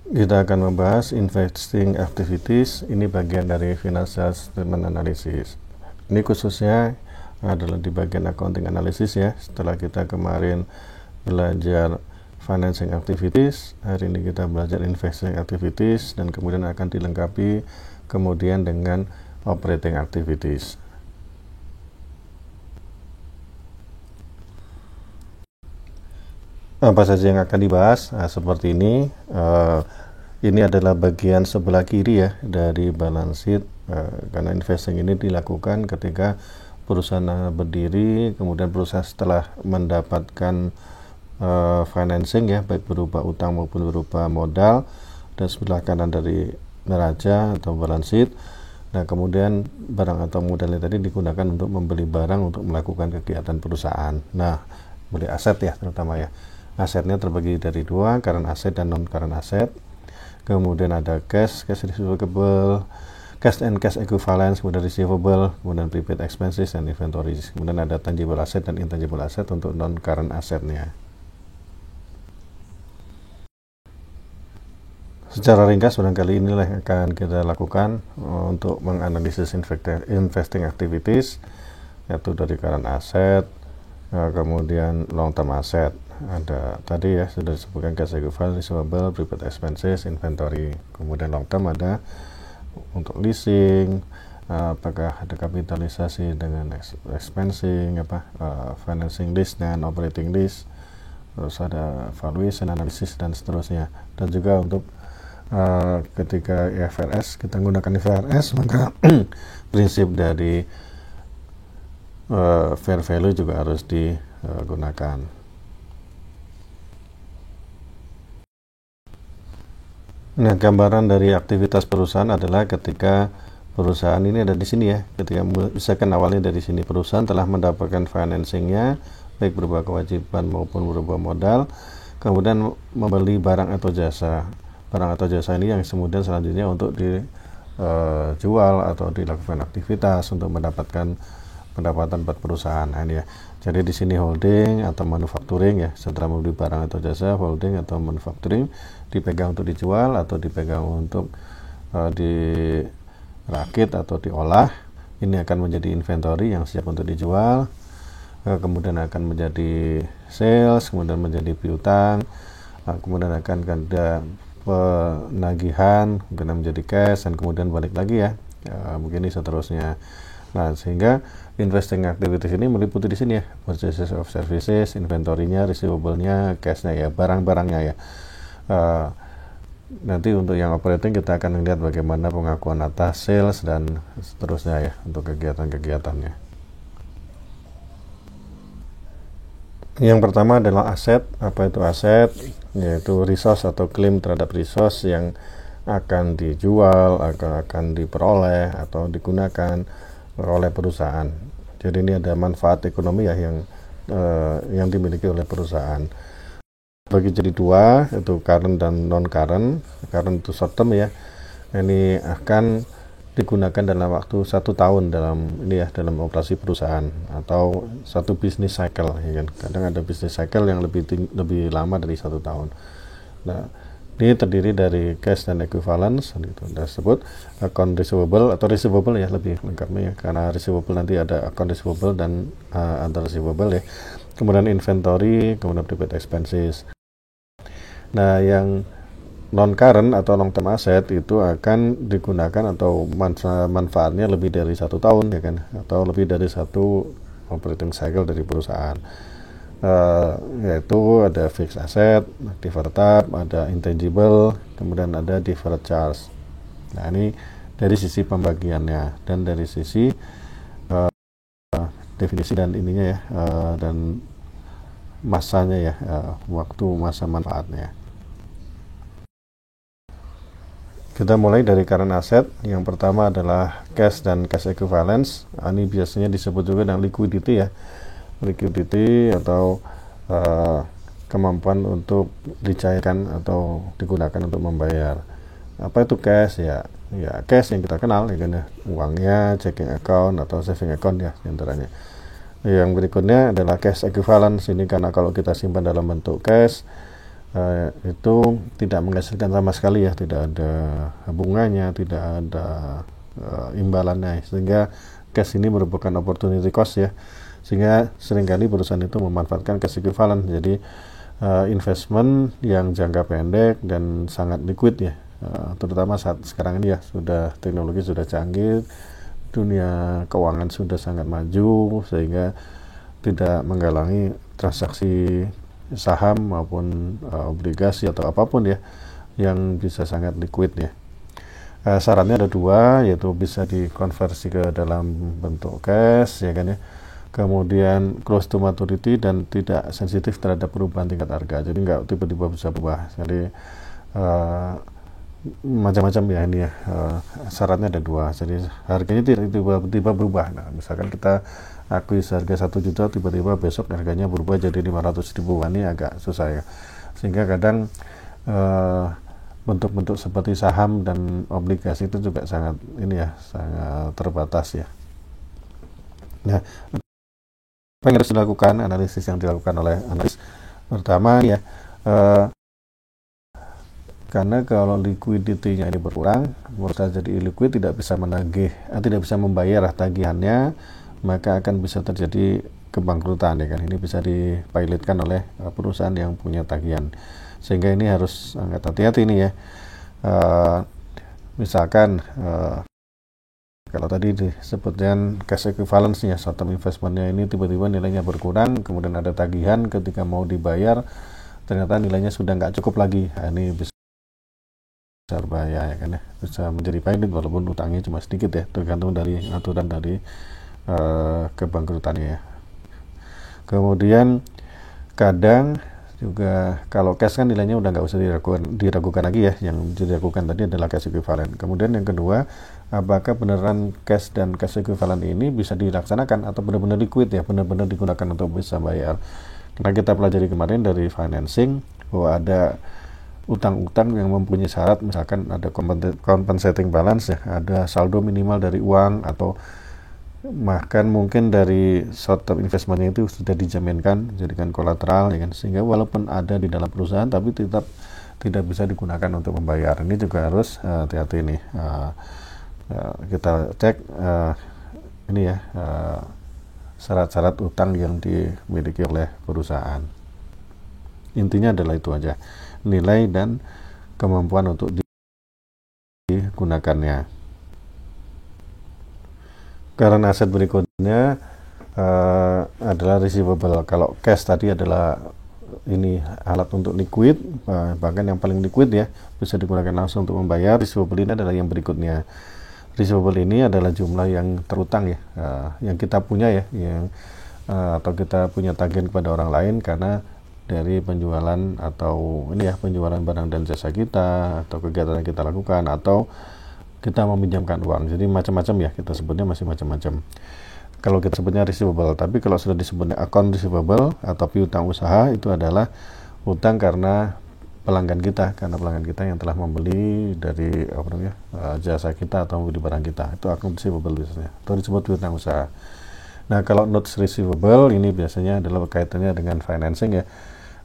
Kita akan membahas investing activities. Ini bagian dari financial statement analysis. Ini khususnya adalah di bagian accounting analysis ya. Setelah kita kemarin belajar financing activities, hari ini kita belajar investing activities, dan kemudian akan dilengkapi kemudian dengan operating activities. Apa saja yang akan dibahas? Seperti ini. Ini adalah bagian sebelah kiri ya dari balance sheet, karena investing ini dilakukan ketika perusahaan berdiri, kemudian perusahaan setelah mendapatkan financing ya, baik berupa utang maupun berupa modal, dan sebelah kanan dari neraca atau balance sheet. Nah, kemudian barang atau modalnya tadi digunakan untuk membeli barang untuk melakukan kegiatan perusahaan. Nah, beli aset ya terutama ya. Asetnya terbagi dari dua, current asset dan non current asset. Kemudian ada cash receivable, cash and cash equivalents, kemudian receivable, kemudian prepaid expenses dan inventories. Kemudian ada tangible asset dan intangible asset untuk non current assetnya. Secara ringkas barangkali inilah yang akan kita lakukan untuk menganalisis investing activities, yaitu dari current asset, kemudian long term asset. Ada tadi ya sudah disebutkan cash equivalent, receivable, prepaid expenses, inventory. Kemudian long term ada untuk leasing, apakah ada kapitalisasi dengan expensing, financing lease dan operating lease, terus ada valuation analysis dan seterusnya. Dan juga untuk ketika IFRS, kita menggunakan IFRS, maka prinsip dari fair value juga harus digunakan. Nah, gambaran dari aktivitas perusahaan adalah ketika perusahaan ini ada di sini ya. Ketika misalkan awalnya dari sini, perusahaan telah mendapatkan financingnya, baik berupa kewajiban maupun berupa modal, kemudian membeli barang atau jasa. Barang atau jasa ini yang kemudian selanjutnya untuk dijual atau dilakukan aktivitas untuk mendapatkan pendapatan buat perusahaan. Nah, ini ya. Jadi di sini holding atau manufacturing ya, setelah membeli barang atau jasa, holding atau manufacturing dipegang untuk dijual atau dipegang untuk dirakit atau diolah. Ini akan menjadi inventory yang siap untuk dijual, kemudian akan menjadi sales, kemudian menjadi piutang, kemudian akan ada penagihan, kemudian menjadi cash, dan kemudian balik lagi ya, begini seterusnya. Nah, sehingga investing activities ini meliputi di sini ya, purchases of services, inventory-nya, receivable-nya, cash-nya ya, barang-barangnya ya. Nanti untuk yang operating kita akan melihat bagaimana pengakuan atas sales dan seterusnya ya untuk kegiatan-kegiatannya. Yang pertama adalah aset. Apa itu aset? Yaitu resource atau klaim terhadap resource yang akan dijual, akan diperoleh atau digunakan oleh perusahaan. Jadi ini ada manfaat ekonomi ya yang dimiliki oleh perusahaan. Bagi jadi dua, itu current dan non current. Current itu short term ya. Ini akan digunakan dalam waktu 1 tahun dalam operasi perusahaan atau satu business cycle ya kan. Kadang ada business cycle yang lebih lama dari 1 tahun. Nah, ini terdiri dari cash dan equivalence, gitu. Disebut account receivable atau receivable ya lebih lengkapnya ya, karena receivable nanti ada account receivable dan other receivable ya. Kemudian inventory, kemudian prepaid expenses. Nah, yang non current atau long term asset itu akan digunakan atau manfaatnya lebih dari 1 tahun ya kan, atau lebih dari 1 operating cycle dari perusahaan. Yaitu ada fixed asset, deferred type, ada intangible, kemudian ada deferred charge. Nah, ini dari sisi pembagiannya dan dari sisi definisi dan ininya ya, dan masanya ya, waktu masa manfaatnya. Kita mulai dari current asset. Yang pertama adalah cash dan cash equivalents. Ini biasanya disebut juga dengan liquidity ya. Liquidity atau kemampuan untuk dicairkan atau digunakan untuk membayar. Apa itu cash ya? Ya, cash yang kita kenal ya kan ya, uangnya, checking account atau saving account ya antaranya. Yang berikutnya adalah cash equivalent. Ini karena kalau kita simpan dalam bentuk cash, itu tidak menghasilkan sama sekali ya, tidak ada bunganya, tidak ada imbalannya, sehingga cash ini merupakan opportunity cost ya, sehingga seringkali perusahaan itu memanfaatkan cash equivalent. Jadi investment yang jangka pendek dan sangat liquid ya, terutama saat sekarang ini ya, sudah teknologi sudah canggih, dunia keuangan sudah sangat maju, sehingga tidak menghalangi transaksi saham maupun obligasi atau apapun ya yang bisa sangat liquid ya. Syaratnya ada dua, yaitu bisa dikonversi ke dalam bentuk cash ya kan ya, kemudian close to maturity dan tidak sensitif terhadap perubahan tingkat harga, jadi nggak tiba-tiba bisa berubah. Jadi macam-macam ya ini ya, syaratnya ada dua, jadi harganya tidak tiba-tiba berubah. Nah, misalkan kita akuis harga 1 juta, tiba-tiba besok harganya berubah jadi 500.000, ini agak susah ya, sehingga kadang bentuk-bentuk seperti saham dan obligasi itu juga sangat ini ya, sangat terbatas ya. Nah, apa yang harus dilakukan, analisis yang dilakukan oleh analis pertama ya, karena kalau liquidity-nya ini berkurang, perusahaan jadi illiquid, tidak bisa menagih, tidak bisa membayar tagihannya, maka akan bisa terjadi kebangkrutan ya kan. Ini bisa dipilotkan oleh perusahaan yang punya tagihan, sehingga ini harus sangat hati-hati nih ya. Misalkan kalau tadi disebutkan cash equivalence-nya, short term investment-nya ini tiba-tiba nilainya berkurang, kemudian ada tagihan, ketika mau dibayar ternyata nilainya sudah nggak cukup lagi. Nah, ini bisa berbahaya ya kan ya, bisa menjadi pilot walaupun utangnya cuma sedikit ya, tergantung dari aturan dari kebangkrutannya ya. Kemudian kadang juga kalau cash kan nilainya udah nggak usah diragukan lagi ya, yang diragukan tadi adalah cash equivalent. Kemudian yang kedua, apakah beneran cash dan cash equivalent ini bisa dilaksanakan atau benar-benar liquid ya, benar-benar digunakan untuk bisa bayar. Karena kita pelajari kemarin dari financing bahwa ada utang-utang yang mempunyai syarat, misalkan ada compensating balance ya, ada saldo minimal dari uang, atau bahkan mungkin dari short term investment itu sudah dijaminkan jadikan kolateral ya kan, sehingga walaupun ada di dalam perusahaan tapi tetap tidak bisa digunakan untuk membayar. Ini juga harus hati-hati nih. Kita cek ini ya, syarat-syarat utang yang dimiliki oleh perusahaan. Intinya adalah itu aja, nilai dan kemampuan untuk digunakannya. Karena aset berikutnya adalah receivable. Kalau cash tadi adalah ini alat untuk liquid, bahkan yang paling liquid ya, bisa digunakan langsung untuk membayar. Receivable ini adalah yang berikutnya. Receivable ini adalah jumlah yang terutang ya, yang kita punya ya, yang atau kita punya tagihan kepada orang lain karena dari penjualan atau ini ya, penjualan barang dan jasa kita, atau kegiatan yang kita lakukan, atau kita meminjamkan uang. Jadi macam-macam ya, kita sebutnya masih macam-macam. Kalau kita sebutnya receivable, tapi kalau sudah disebutnya account receivable atau piutang usaha, itu adalah utang karena pelanggan kita, yang telah membeli dari apa namanya, jasa kita atau membeli barang kita, itu account receivable biasanya, atau disebut piutang usaha. Nah, kalau notes receivable ini biasanya adalah kaitannya dengan financing ya.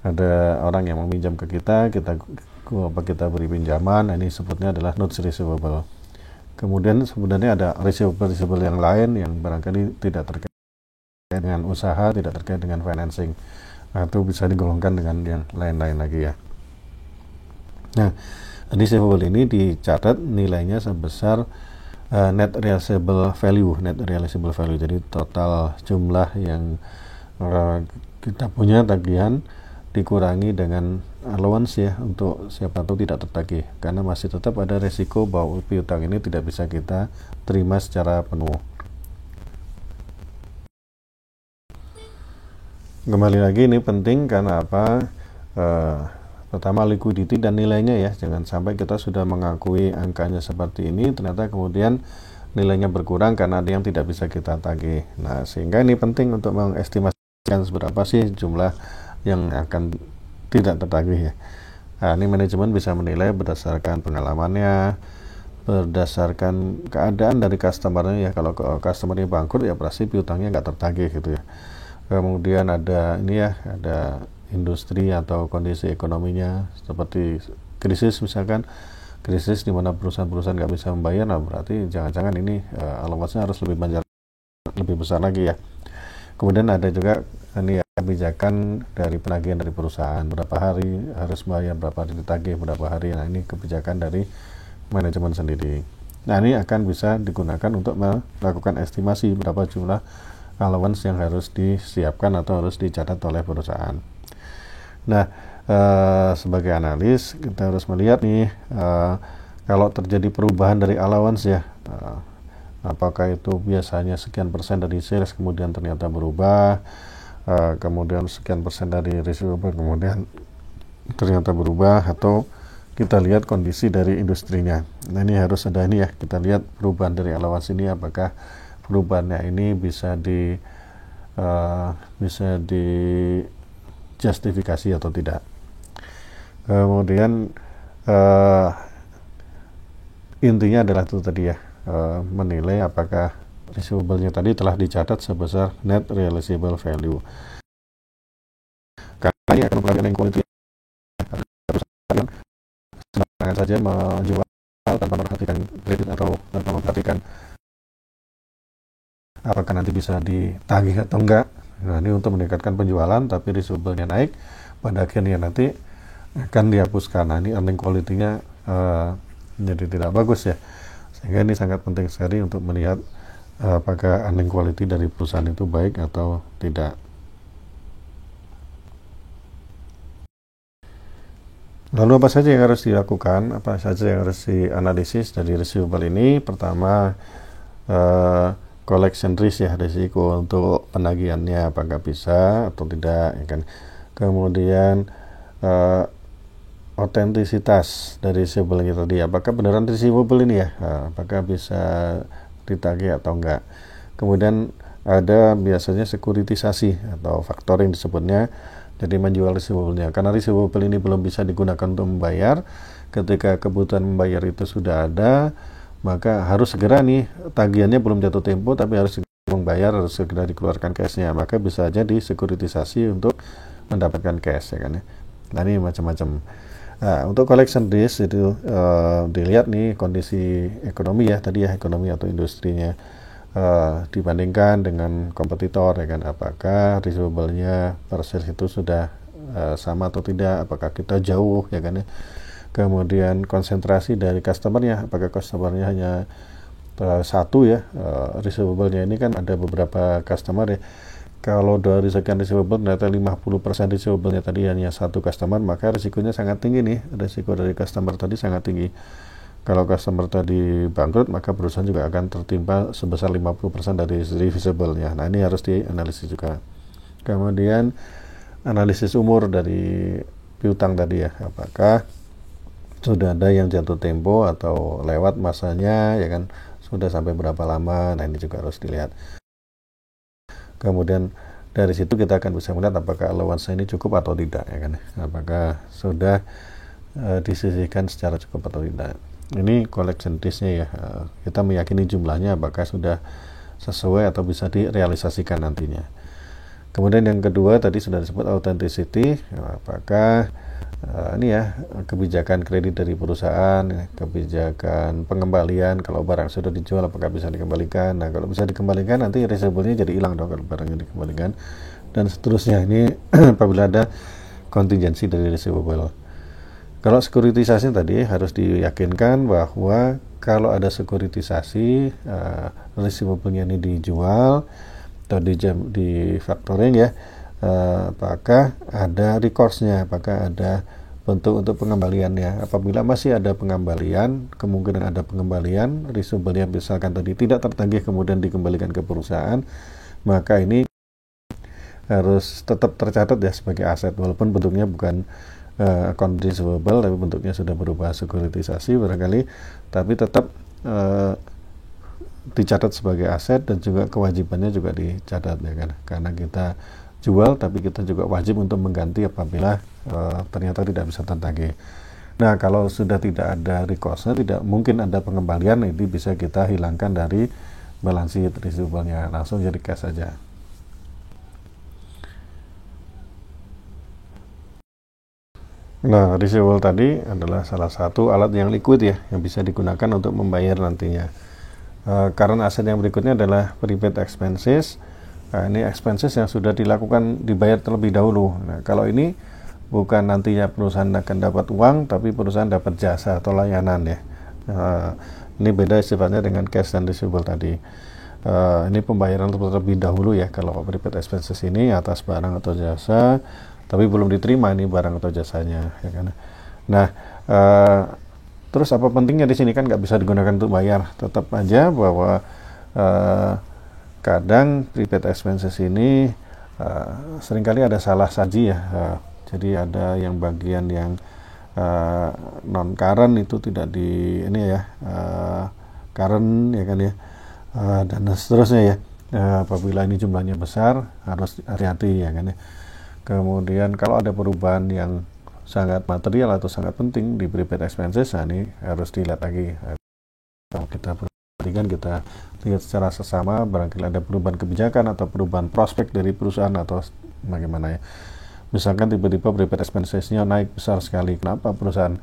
Ada orang yang meminjam ke kita beri pinjaman, ini sebutnya adalah notes receivable. Kemudian sebenarnya ada receivable yang lain yang barangkali tidak terkait dengan usaha, tidak terkait dengan financing. Nah, itu bisa digolongkan dengan yang lain-lain lagi ya. Nah, receivable ini dicatat nilainya sebesar net realizable value. Jadi total jumlah yang kita punya tagihan dikurangi dengan allowance ya, untuk siapa tahu tidak tertagih, karena masih tetap ada resiko bahwa piutang ini tidak bisa kita terima secara penuh. Kembali lagi ini penting karena apa? Pertama liquidity dan nilainya ya, jangan sampai kita sudah mengakui angkanya seperti ini, ternyata kemudian nilainya berkurang karena ada yang tidak bisa kita tagih. Nah, sehingga ini penting untuk mengestimasikan seberapa sih jumlah yang akan tidak tertagih ya. Nah, ini manajemen bisa menilai berdasarkan pengalamannya, berdasarkan keadaan dari customer-nya ya. Kalau customer-nya bangkrut ya pasti piutangnya nggak tertagih gitu ya. Kemudian ada ini ya, ada industri atau kondisi ekonominya seperti krisis, misalkan krisis di mana perusahaan-perusahaan nggak bisa membayar, nah berarti jangan-jangan ini allowance-nya harus lebih besar lagi ya. Kemudian ada juga ini ya, kebijakan dari penagihan dari perusahaan, berapa hari harus bayar, berapa hari ditagih, berapa hari. Nah ini kebijakan dari manajemen sendiri. Nah ini akan bisa digunakan untuk melakukan estimasi berapa jumlah allowance yang harus disiapkan atau harus dicatat oleh perusahaan. Nah sebagai analis kita harus melihat nih kalau terjadi perubahan dari allowance ya, apakah itu biasanya sekian persen dari sales kemudian ternyata berubah, kemudian sekian persen dari receivable kemudian ternyata berubah, atau kita lihat kondisi dari industrinya. Nah ini harus ada ini ya, kita lihat perubahan dari allowance ini apakah perubahannya ini bisa di justifikasi atau tidak. Kemudian intinya adalah itu tadi ya, menilai apakah receivable-nya tadi telah dicatat sebesar net realizable value. Karena ini akan memperhatikan quality, perusahaan saja menjual tanpa memperhatikan kredit atau tanpa memperhatikan apakah nanti bisa ditagih atau enggak. Nah ini untuk meningkatkan penjualan tapi receivable-nya naik, pada akhirnya nanti akan dihapuskan. Nah ini earning quality-nya jadi tidak bagus ya, sehingga ini sangat penting sekali untuk melihat apakah earning quality dari perusahaan itu baik atau tidak. Lalu apa saja yang harus dilakukan, apa saja yang harus dianalisis dari receivable ini? Pertama, collection risk ya, risiko untuk penagihannya apakah bisa atau tidak ya kan. Kemudian otentisitas dari receivable ini tadi, apakah beneran receivable ini ya, apakah bisa ditagih atau enggak. Kemudian ada biasanya sekuritisasi atau factoring disebutnya, jadi menjual receivable-nya karena receivable ini belum bisa digunakan untuk membayar. Ketika kebutuhan membayar itu sudah ada, maka harus segera nih, tagihannya belum jatuh tempo tapi harus segera membayar, harus segera dikeluarkan cash-nya, maka bisa aja disekuritisasi untuk mendapatkan cash ya kan ya. Nah ini macam-macam. Nah, untuk collection risk itu dilihat nih kondisi ekonomi ya tadi ya, ekonomi atau industrinya dibandingkan dengan kompetitor ya kan, apakah receivable-nya per sales itu sudah sama atau tidak, apakah kita jauh ya kan ya. Kemudian konsentrasi dari customer-nya, apakah customer-nya hanya satu ya, receivable-nya ini kan ada beberapa customer ya. Kalau dari sekian receivable ternyata 50% receivable-nya tadi hanya satu customer, maka risikonya sangat tinggi nih, risiko dari customer tadi sangat tinggi. Kalau customer tadi bangkrut, maka perusahaan juga akan tertimpa sebesar 50% dari receivable-nya. Nah ini harus dianalisis juga. Kemudian analisis umur dari piutang tadi ya, apakah sudah ada yang jatuh tempo atau lewat masanya ya kan, sudah sampai berapa lama. Nah ini juga harus dilihat. Kemudian dari situ kita akan bisa melihat apakah allowance ini cukup atau tidak ya kan, apakah sudah disisihkan secara cukup atau tidak. Ini collection risk-nya ya, kita meyakini jumlahnya apakah sudah sesuai atau bisa direalisasikan nantinya. Kemudian yang kedua tadi sudah disebut authenticity, apakah ini ya kebijakan kredit dari perusahaan, kebijakan pengembalian, kalau barang sudah dijual apakah bisa dikembalikan. Nah kalau bisa dikembalikan nanti receivable-nya jadi hilang dong kalau barangnya dikembalikan, dan seterusnya. Ini apabila ada kontingensi dari receivable. Kalau sekuritisasi tadi harus diyakinkan bahwa kalau ada sekuritisasi, receivable-nya ini dijual atau di factoring ya, apakah ada recourse-nya, apakah ada bentuk untuk pengembaliannya. Apabila masih ada pengembalian, kemungkinan ada pengembalian, receivable-nya misalkan tadi tidak tertagih kemudian dikembalikan ke perusahaan, maka ini harus tetap tercatat ya sebagai aset, walaupun bentuknya bukan account receivable tapi bentuknya sudah berubah sekuritisasi barangkali, tapi tetap dicatat sebagai aset dan juga kewajibannya juga dicatat ya kan, karena kita jual tapi kita juga wajib untuk mengganti apabila ternyata tidak bisa tertagih. Nah kalau sudah tidak ada recourse-nya, tidak mungkin ada pengembalian, ini bisa kita hilangkan dari balance sheet receivable-nya, langsung jadi cash saja. Nah, receivable tadi adalah salah satu alat yang liquid ya, yang bisa digunakan untuk membayar nantinya. Current asset yang berikutnya adalah prepaid expenses. Nah, ini expenses yang sudah dilakukan dibayar terlebih dahulu. Nah, kalau ini bukan nantinya perusahaan akan dapat uang, tapi perusahaan dapat jasa atau layanan ya. Ini beda sifatnya dengan cash dan receivable tadi. Ini pembayaran terlebih dahulu ya kalau prepaid expenses ini atas barang atau jasa, tapi belum diterima ini barang atau jasanya ya kan. Nah, terus apa pentingnya di sini, kan nggak bisa digunakan untuk bayar. Tetap aja bahwa kadang prepaid expenses ini seringkali ada salah saji ya. Jadi ada yang bagian yang non current itu tidak di ini ya, current ya kan ya, dan seterusnya ya. Apabila ini jumlahnya besar harus hati-hati ya kan ya. Kemudian kalau ada perubahan yang sangat material atau sangat penting di prepaid expenses, nah ini harus dilihat lagi. Kalau kita perhatikan, kita lihat secara sesama, barangkali ada perubahan kebijakan atau perubahan prospek dari perusahaan atau bagaimana ya. Misalkan tiba-tiba prepaid expenses-nya naik besar sekali, kenapa perusahaan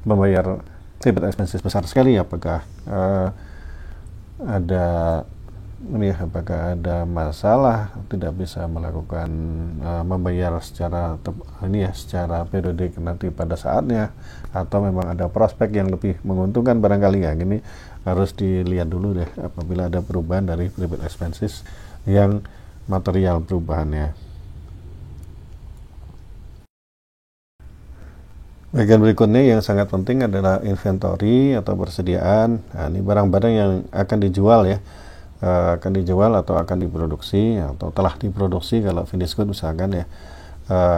membayar prepaid expenses besar sekali? Apakah ada ini ya, apakah ada masalah tidak bisa melakukan membayar secara ini ya, secara periodik nanti pada saatnya, atau memang ada prospek yang lebih menguntungkan barangkali ya. Ini harus dilihat dulu deh apabila ada perubahan dari prepaid expenses yang material perubahannya. Bagian berikutnya yang sangat penting adalah inventory atau persediaan. Nah, ini barang-barang yang akan dijual ya, akan dijual atau akan diproduksi atau telah diproduksi kalau finished good misalkan ya.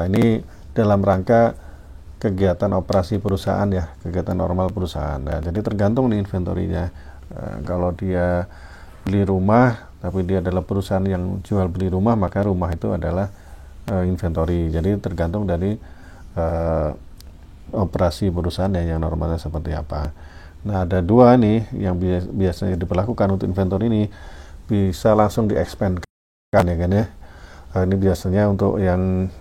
Ini dalam rangka kegiatan operasi perusahaan ya, kegiatan normal perusahaan. Nah, jadi tergantung nih inventory-nya. Kalau dia beli rumah tapi dia adalah perusahaan yang jual beli rumah, maka rumah itu adalah inventory. Jadi tergantung dari operasi perusahaan yang normalnya seperti apa. Nah, ada dua nih yang biasanya diperlakukan untuk inventory ini, bisa langsung di-expand kan ya kan ya. Ini biasanya untuk yang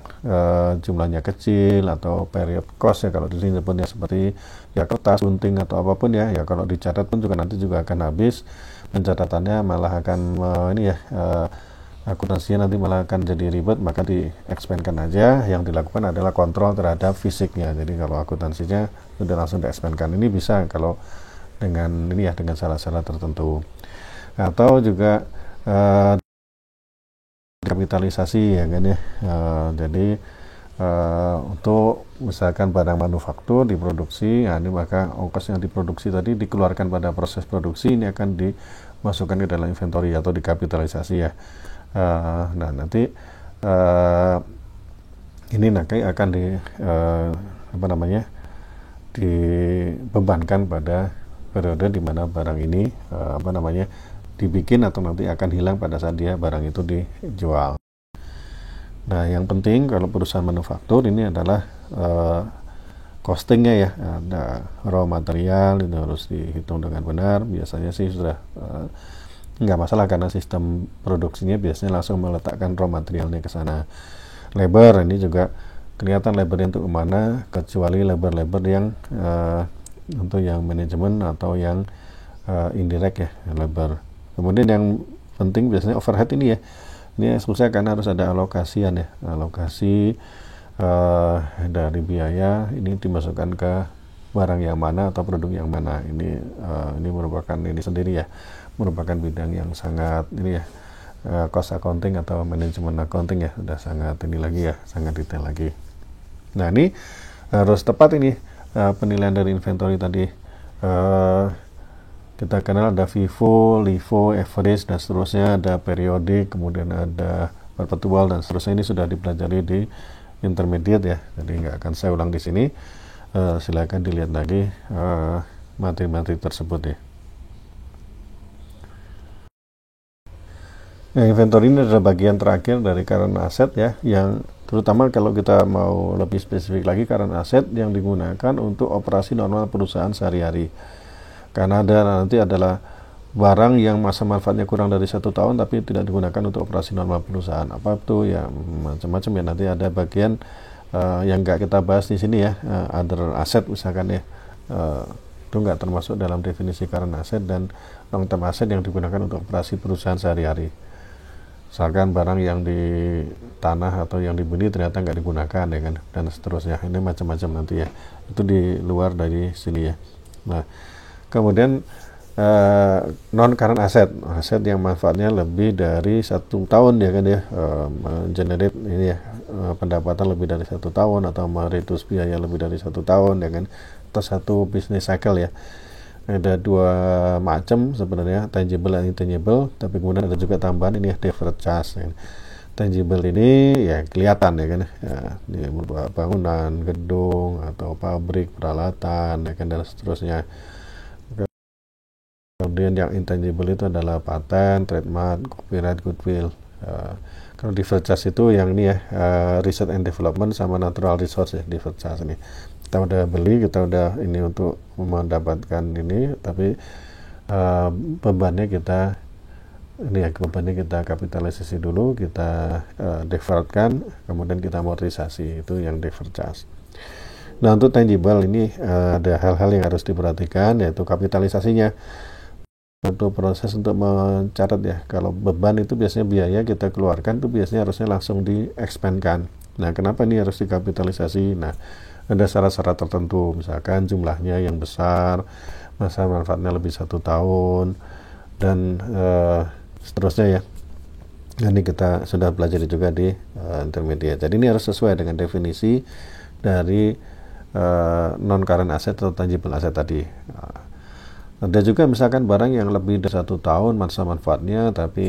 jumlahnya kecil atau period cost ya, kalau di sini sebutnya seperti ya kertas, gunting atau apapun ya. Ya kalau dicatat pun juga nanti juga akan habis, pencatatannya malah akan ini ya, akuntansinya nanti malah akan jadi ribet, maka di-expandkan aja. Yang dilakukan adalah kontrol terhadap fisiknya. Jadi kalau akuntansinya sudah langsung di-expandkan. Ini bisa kalau dengan ini ya, dengan syarat-syarat tertentu. Atau juga kapitalisasi ya kan ya. Jadi untuk misalkan barang manufaktur diproduksi, nah ini maka ongkos yang diproduksi tadi dikeluarkan pada proses produksi, ini akan dimasukkan ke dalam inventory atau dikapitalisasi ya. Nah nanti ini nanti akan dibebankan pada periode di mana barang ini dibikin atau nanti akan hilang pada saat barang itu dijual. Nah yang penting kalau perusahaan manufaktur ini adalah costingnya ya, ada raw material itu harus dihitung dengan benar. Biasanya sih sudah nggak masalah karena sistem produksinya biasanya langsung meletakkan raw materialnya ke sana. Labor ini juga kelihatan labornya untuk kemana, kecuali labor yang untuk yang manajemen atau yang indirect ya, labor. Kemudian yang penting biasanya overhead ini ya, ini susah karena harus ada alokasian ya, alokasi dari biaya ini dimasukkan ke barang yang mana atau produk yang mana. Ini merupakan ini sendiri ya, merupakan bidang yang sangat ini ya, cost accounting atau manajemen accounting ya, sudah sangat ini lagi ya, sangat detail lagi. Nah ini harus tepat ini penilaian dari inventory tadi. Kita kenal ada FIFO, LIFO, average dan seterusnya, ada periodik, kemudian ada perpetual dan seterusnya. Ini sudah dipelajari di intermediate ya, jadi nggak akan saya ulang di sini. Silakan dilihat lagi materi-materi tersebut ya. Nah, inventory ini adalah bagian terakhir dari current asset ya, yang terutama kalau kita mau lebih spesifik lagi, current asset yang digunakan untuk operasi normal perusahaan sehari-hari. Karena nanti adalah barang yang masa manfaatnya kurang dari 1 tahun tapi tidak digunakan untuk operasi normal perusahaan. Apa itu ya, macam-macam ya. Nanti ada bagian yang nggak kita bahas di sini ya, other asset misalkan ya, itu nggak termasuk dalam definisi current asset dan long term asset yang digunakan untuk operasi perusahaan sehari-hari. Misalkan barang yang di tanah atau yang dibeli ternyata nggak digunakan ya kan, dan seterusnya. Ini macam-macam nanti ya, itu di luar dari sini ya. Nah, kemudian non current aset yang manfaatnya lebih dari 1 tahun ya kan ya, generate ini ya, pendapatan lebih dari 1 tahun atau mereduce biaya lebih dari 1 tahun ya kan, atau 1 business cycle ya. Ada 2 macam sebenarnya, tangible dan intangible, tapi kemudian ada juga tambahan ini ya, deferred charge ya. Tangible ini ya kelihatan ya kan ya, ini berupa bangunan, gedung atau pabrik, peralatan ya kan, dan seterusnya. Kemudian yang intangible itu adalah paten, trademark, copyright, goodwill. Kalau deferred charge itu yang ini ya, research and development sama natural resource ya, deferred charge ini. Kita udah beli, kita udah ini untuk mendapatkan ini, tapi bebannya kita kapitalisasi dulu, kita deferredkan, kemudian kita amortisasi, itu yang deferred charge. Nah, untuk tangible ini ada hal-hal yang harus diperhatikan, yaitu kapitalisasinya. Untuk proses untuk mencatat ya, kalau beban itu biasanya biaya kita keluarkan itu biasanya harusnya langsung di-expand-kan. Nah, kenapa ini harus dikapitalisasi? Nah, ada syarat-syarat tertentu, misalkan jumlahnya yang besar, masa manfaatnya lebih 1 tahun, dan seterusnya ya. Ini kita sudah pelajari juga di intermediate. Jadi ini harus sesuai dengan definisi dari non current asset atau tangible asset tadi. Ada juga misalkan barang yang lebih dari 1 tahun masa manfaatnya, tapi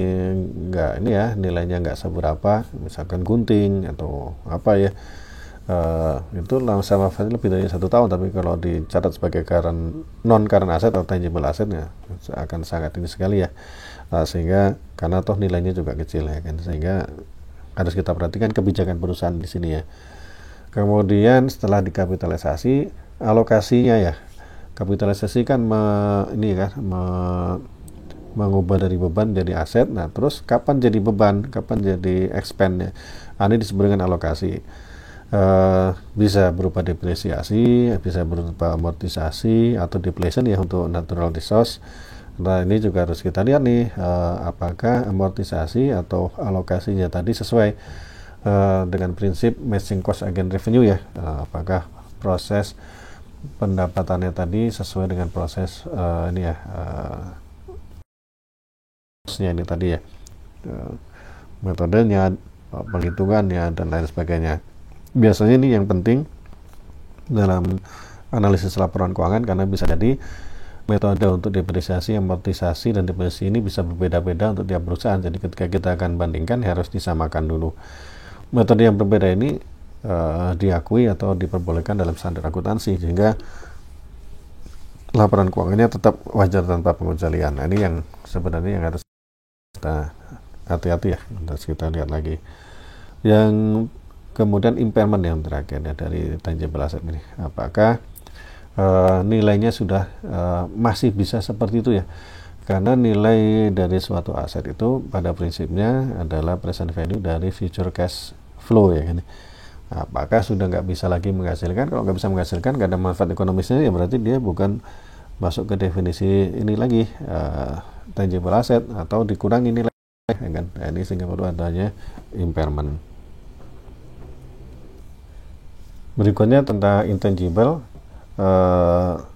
nggak ini ya, nilainya nggak seberapa, misalkan gunting atau apa ya, itu masa manfaatnya lebih dari 1 tahun, tapi kalau dicatat sebagai non current asset atau tangible asset ya akan sangat ini sekali ya, sehingga karena toh nilainya juga kecil ya kan, sehingga harus kita perhatikan kebijakan perusahaan di sini ya. Kemudian setelah dikapitalisasi, alokasinya ya. Kapitalisasi kan mengubah dari beban jadi aset. Nah, terus kapan jadi beban, kapan jadi expand ya. Ini disebut dengan alokasi. Bisa berupa depresiasi, bisa berupa amortisasi atau depletion ya untuk natural resource. Nah, ini juga harus kita lihat nih, apakah amortisasi atau alokasinya tadi sesuai dengan prinsip matching cost against revenue ya. Apakah proses pendapatannya tadi sesuai dengan proses ini ya, ini tadi ya, metodenya, penghitungannya dan lain sebagainya. Biasanya ini yang penting dalam analisis laporan keuangan, karena bisa jadi metode untuk depresiasi, amortisasi, dan depresiasi ini bisa berbeda-beda untuk tiap perusahaan. Jadi ketika kita akan bandingkan harus disamakan dulu. Metode yang berbeda ini diakui atau diperbolehkan dalam standar akuntansi, sehingga laporan keuangannya tetap wajar tanpa pengecualian. Nah, ini yang sebenarnya yang harus kita hati-hati ya, harus kita lihat lagi. Yang kemudian impairment yang terakhir ya dari tangible asset ini, apakah nilainya sudah masih bisa seperti itu ya, karena nilai dari suatu aset itu pada prinsipnya adalah present value dari future cash flow ya kan. Apakah sudah nggak bisa lagi menghasilkan? Kalau nggak bisa menghasilkan, nggak ada manfaat ekonomisnya, ya berarti dia bukan masuk ke definisi ini lagi, tangible asset, atau dikurangi nilai ya kan. Nah, ini sehingga perlu adanya impairment. Berikutnya tentang intangible,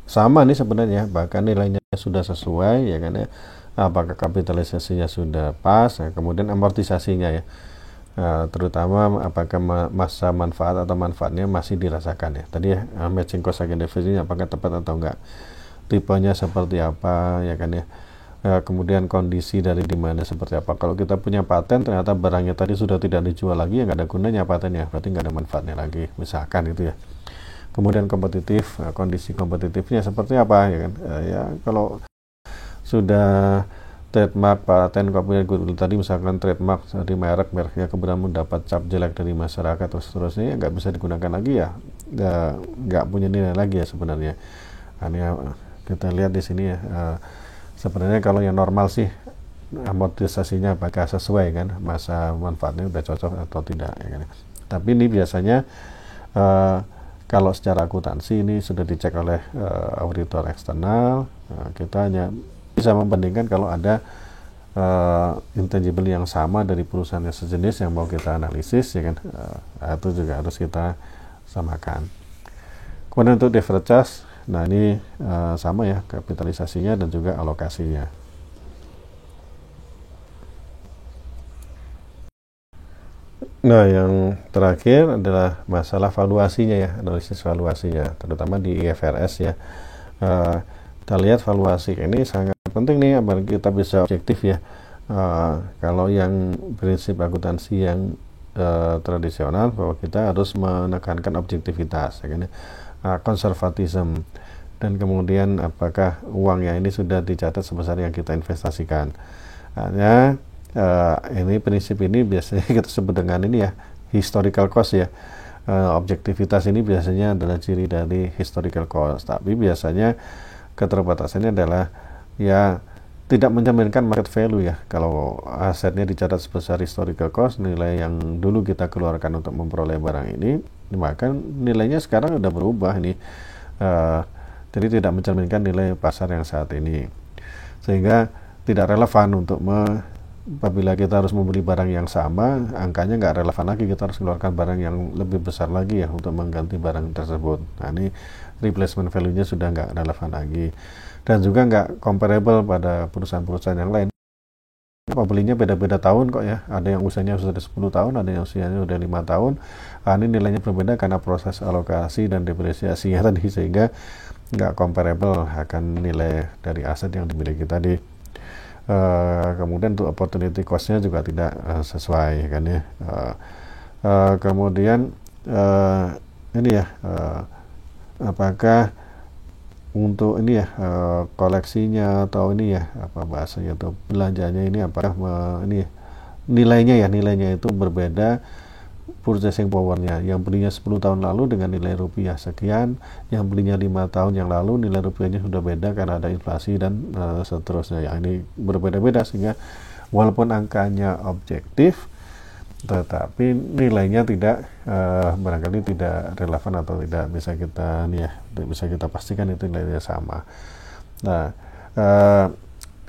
sama nih sebenarnya, bahkan nilainya sudah sesuai ya kan ya, apakah kapitalisasinya sudah pas, ya, kemudian amortisasinya ya, terutama apakah masa manfaat atau manfaatnya masih dirasakan ya tadi ya, matching cost against revenue apakah tepat atau enggak, tipenya seperti apa ya kan ya, kemudian kondisi dari demandnya seperti apa. Kalau kita punya paten ternyata barangnya tadi sudah tidak dijual lagi, ya nggak ada gunanya patennya, berarti nggak ada manfaatnya lagi misalkan itu ya. Kemudian kompetitif, kondisi kompetitifnya seperti apa ya kan, ya kalau sudah trademark, paten, copyright, goodwill tadi, misalkan trademark dari mereknya kemudian mendapat cap jelek dari masyarakat atau seterusnya, ya nggak bisa digunakan lagi ya, nggak punya nilai lagi ya sebenarnya. Hanya kita lihat di sini ya, sebenarnya kalau yang normal sih amortisasinya apakah sesuai kan, masa manfaatnya udah cocok atau tidak ya kan. Tapi ini biasanya Uh, Kalau secara akuntansi ini sudah dicek oleh auditor eksternal, kita hanya bisa membandingkan kalau ada intangible yang sama dari perusahaan yang sejenis yang mau kita analisis, ya kan, itu juga harus kita samakan. Kemudian untuk deferred charge, nah ini sama ya kapitalisasinya dan juga alokasinya. Nah, yang terakhir adalah masalah valuasinya ya, analisis valuasinya, terutama di IFRS ya. Kita lihat valuasi ini sangat penting nih, apalagi kita bisa objektif ya. Kalau yang prinsip akuntansi yang tradisional, bahwa kita harus menekankan objektivitas, ya kan, konservatisme, dan kemudian apakah uangnya ini sudah dicatat sebesar yang kita investasikan. Hanya ini prinsip ini biasanya kita sebut dengan ini ya, historical cost ya. Objektivitas ini biasanya adalah ciri dari historical cost, tapi biasanya keterbatasannya adalah ya tidak mencerminkan market value ya. Kalau asetnya dicatat sebesar historical cost, nilai yang dulu kita keluarkan untuk memperoleh barang ini, maka nilainya sekarang udah berubah ini. Jadi tidak mencerminkan nilai pasar yang saat ini, sehingga tidak relevan untuk apabila kita harus membeli barang yang sama, angkanya nggak relevan lagi, kita harus keluarkan barang yang lebih besar lagi ya untuk mengganti barang tersebut. Nah, ini replacement value-nya sudah nggak relevan lagi, dan juga nggak comparable pada perusahaan-perusahaan yang lain. Pembelinya beda-beda tahun kok ya, ada yang usianya sudah 10 tahun, ada yang usianya sudah 5 tahun. Ini nilainya berbeda karena proses alokasi dan depresiasinya tadi, sehingga nggak comparable akan nilai dari aset yang dimiliki tadi. Kemudian untuk opportunity cost-nya juga tidak sesuai kan ya. Kemudian ini ya, apakah untuk ini ya koleksinya atau ini ya apa bahasanya atau belanjanya ini apakah ini nilainya itu berbeda purchasing powernya, yang belinya 10 tahun lalu dengan nilai rupiah sekian, yang belinya 5 tahun yang lalu nilai rupiahnya sudah beda karena ada inflasi dan seterusnya ya. Ini berbeda-beda, sehingga walaupun angkanya objektif tetapi nilainya tidak barangkali tidak relevan atau tidak bisa kita bisa kita pastikan itu nilainya sama. Nah,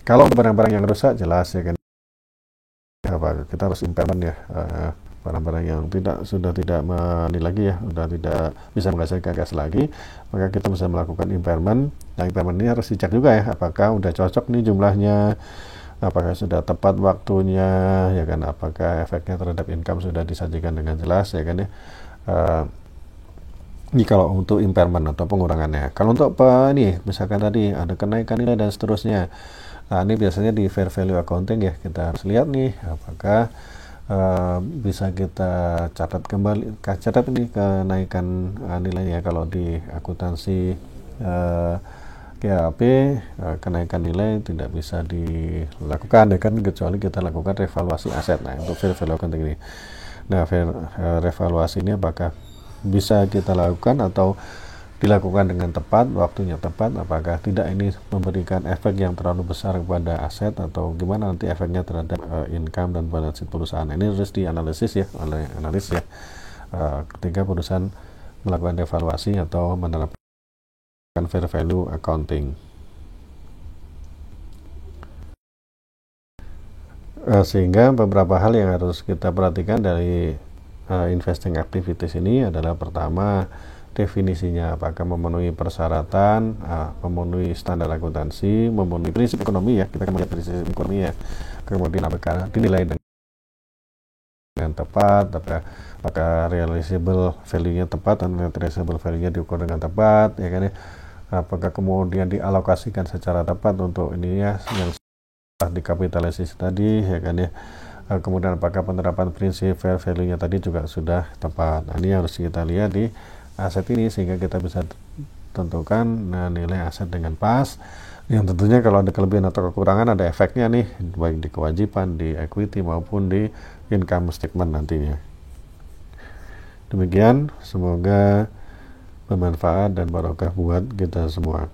kalau barang-barang yang rusak jelas ya kan, kita harus impairment ya, barang-barang yang sudah tidak lagi ya, sudah tidak bisa menghasilkan gas lagi, maka kita bisa melakukan impairment. Nah, impairment ini harus dicek juga ya, apakah udah cocok nih jumlahnya, apakah sudah tepat waktunya, ya kan, apakah efeknya terhadap income sudah disajikan dengan jelas, ya kan ya. Ini kalau untuk impairment atau pengurangannya. Kalau untuk ini misalkan tadi ada kenaikan nilai dan seterusnya, nah ini biasanya di fair value accounting ya, kita harus lihat nih apakah bisa kita catat ini kenaikan nilainya. Kalau di akuntansi GAAP, kenaikan nilai tidak bisa dilakukan ya kan, kecuali kita lakukan revaluasi aset. Nah, untuk fair value accounting ini, nah revaluasi ini apakah bisa kita lakukan atau dilakukan dengan tepat, waktunya tepat, apakah tidak ini memberikan efek yang terlalu besar kepada aset, atau gimana nanti efeknya terhadap income dan balance sheet perusahaan. Ini harus dianalisis ya oleh analis ya, ketika perusahaan melakukan evaluasi atau menerapkan fair value accounting. Sehingga beberapa hal yang harus kita perhatikan dari investing activities ini adalah, pertama, definisinya apakah memenuhi persyaratan, memenuhi standar akuntansi, memenuhi prinsip ekonomi ya, kita akan melihat prinsip ekonomi ya. Kemudian apakah dinilai dengan tepat, apakah realizable value-nya tepat dan net realizable value-nya diukur dengan tepat, ya kan ya. Apakah kemudian dialokasikan secara tepat untuk ini ya, yang sudah dikapitalisasi tadi, ya kan ya. Kemudian apakah penerapan prinsip fair value-nya tadi juga sudah tepat. Nah, ini harus kita lihat di aset ini, sehingga kita bisa tentukan nilai aset dengan pas, yang tentunya kalau ada kelebihan atau kekurangan ada efeknya nih, baik di kewajiban, di equity maupun di income statement nantinya. Demikian, semoga bermanfaat dan barokah buat kita semua.